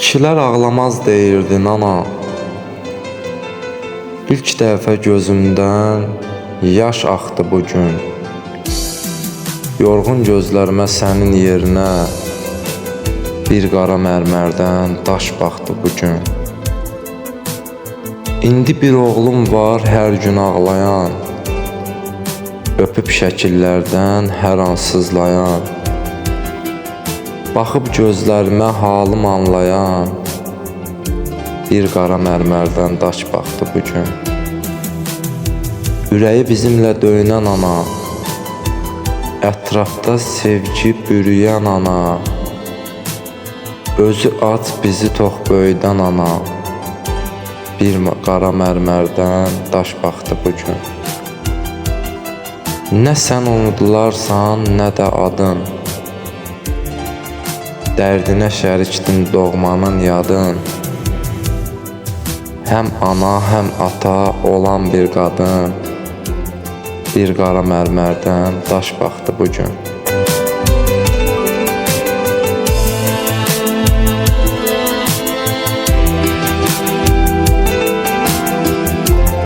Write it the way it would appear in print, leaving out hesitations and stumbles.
Kişilər ağlamaz deyirdin ana. İlk dəfə gözümdən yaş axdı bu gün. Yorğun gözlərimə sənin yerinə bir qara mərmərdən daş baxdı bu gün. İndi bir oğlum var hər gün ağlayan, öpüb şəkillərdən hər an sızlayan, baxıb gözlərimə halım anlayan, bir qara mərmərdən daş baxdı bu gün. Ürəyi bizimlə döyünən ana, ətrafda sevgi bürüyən ana, özü aç bizi tox böyüdən ana, bir qara mərmərdən daş baxdı bu gün. Nə sən unudularsan, nə də adın, dərdinə şərikdin doğmanın yadın, həm ana, həm ata olan bir qadın, bir qara mərmərdən daş baxdı bu gün.